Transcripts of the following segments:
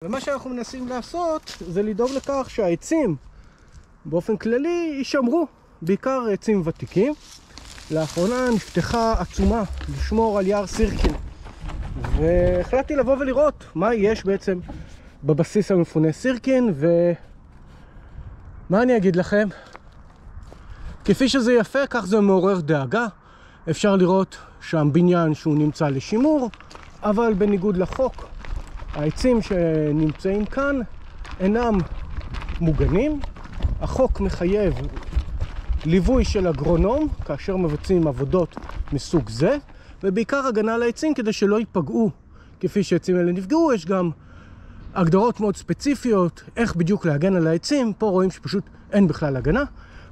ומה שאנחנו מנסים לעשות זה לדאוג לכך שהעצים באופן כללי יישמרו, בעיקר עצים ותיקים. לאחרונה נפתחה עצומה לשמור על יער סירקין, והחלטתי לבוא ולראות מה יש בעצם בבסיס המפונה סירקין. ומה אני אגיד לכם, כפי שזה יפה, כך זה מעורר דאגה. אפשר לראות שם בניין שהוא נמצא לשימור, אבל בניגוד לחוק העצים שנמצאים כאן אינם מוגנים. החוק מחייב ליווי של אגרונום כאשר מבצעים עבודות מסוג זה, ובעיקר הגנה על העצים כדי שלא ייפגעו כפי שהעצים האלה נפגעו. יש גם הגדרות מאוד ספציפיות איך בדיוק להגן על העצים. פה רואים שפשוט אין בכלל הגנה.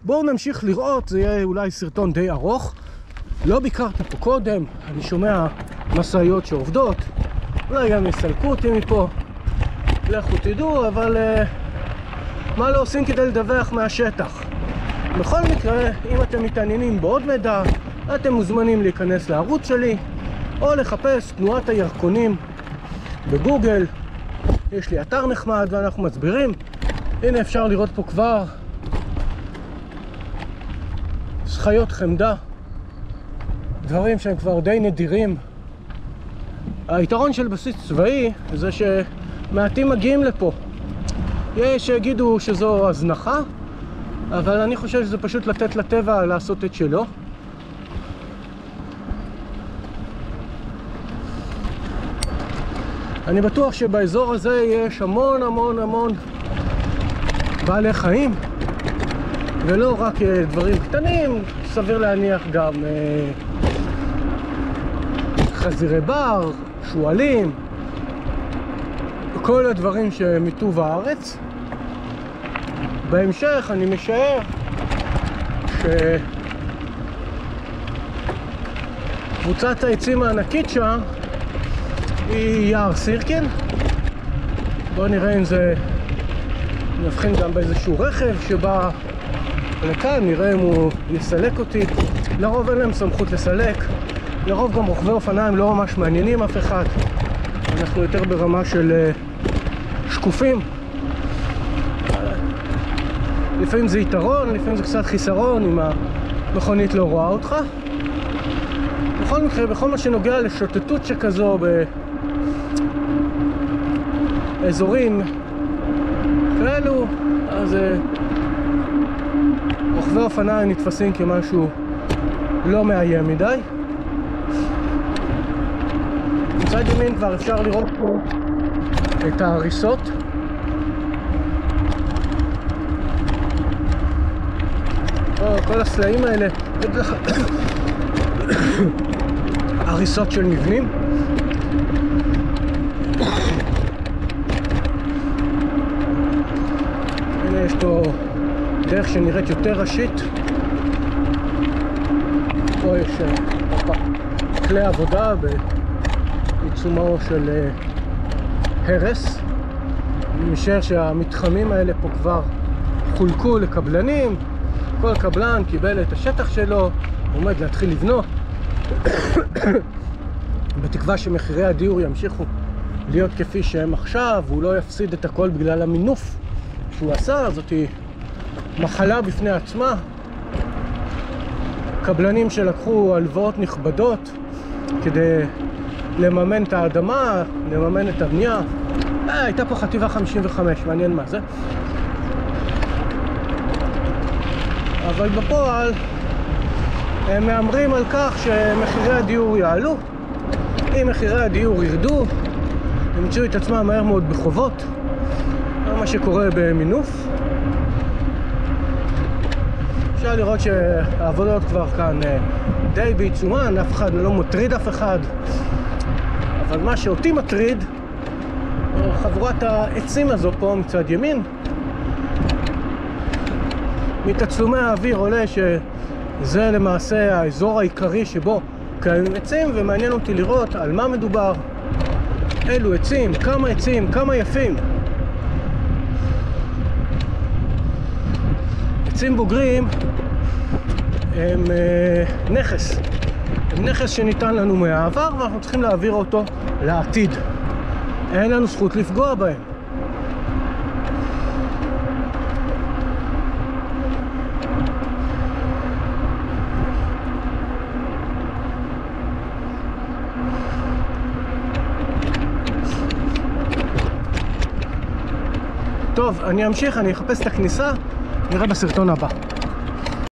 בואו נמשיך לראות, זה יהיה אולי סרטון די ארוך. לא ביקרתי פה קודם, אני שומע משאיות שעובדות, אולי גם יסלקו אותי מפה, לכו תדעו, אבל מה לא עושים כדי לדווח מהשטח. בכל מקרה, אם אתם מתעניינים בעוד מידע, אתם מוזמנים להיכנס לערוץ שלי או לחפש תנועת הירקונים בגוגל. יש לי אתר נחמד ואנחנו מסבירים. הנה אפשר לראות פה כבר חיות חמדה, דברים שהם כבר די נדירים. היתרון של בסיס צבאי זה שמעטים מגיעים לפה. יש שיגידו שזו הזנחה, אבל אני חושב שזה פשוט לתת לטבע לעשות את שלו. אני בטוח שבאזור הזה יש המון המון המון בעלי חיים, ולא רק דברים קטנים. סביר להניח גם חזירי בר, שואלים, כל הדברים שמטוב הארץ. בהמשך אני משער שקבוצת העצים הענקית שם היא יער סירקין. בואו נראה אם זה נבחין גם באיזשהו רכב שבא לכאן, נראה אם הוא יסלק אותי. לרוב אין להם סמכות לסלק, לרוב גם רוכבי אופניים לא ממש מעניינים אף אחד. אנחנו יותר ברמה של שקופים. לפעמים זה יתרון, לפעמים זה קצת חיסרון אם המכונית לא רואה אותך. בכל מקרה, בכל מה שנוגע לשוטטות שכזו באזורים כאלו, אז רוכבי אופניים נתפסים כמשהו לא מאיים מדי. מצד ימין כבר אפשר לראות פה את ההריסות. כל הסלעים האלה, הריסות של מבנים. הנה יש פה דרך שנראית יותר ראשית. פה יש כלי עבודה בעיצומו של הרס. אני משער שהמתחמים האלה פה כבר חולקו לקבלנים. כל קבלן קיבל את השטח שלו, עומד להתחיל לבנות בתקווה שמחירי הדיור ימשיכו להיות כפי שהם עכשיו, והוא לא יפסיד את הכל בגלל המינוף שהוא עשה. זאת מחלה בפני עצמה. קבלנים שלקחו הלוואות נכבדות כדי לממן את האדמה, לממן את הבנייה. הייתה פה חטיבה 55, מעניין מה זה. אבל בפועל הם מאמרים על כך שמחירי הדיור יעלו. אם מחירי הדיור ירדו, הם ימצאו את עצמם מהר מאוד בחובות, מה שקורה במינוף. אפשר לראות שהעבודות כבר כאן די בעיצומן, אף אחד לא מטריד אף אחד. אבל מה שאותי מטריד, חבורת העצים הזו פה מצד ימין. מתצלומי האוויר עולה שזה למעשה האזור העיקרי שבו קיימים עצים, ומעניין אותי לראות על מה מדובר, אילו עצים, כמה יפים. עצים בוגרים הם נכס. הם נכס שניתן לנו מהעבר ואנחנו צריכים להעביר אותו לעתיד. אין לנו זכות לפגוע בהם. טוב, אני אמשיך, אני אחפש את הכניסה, נראה בסרטון הבא.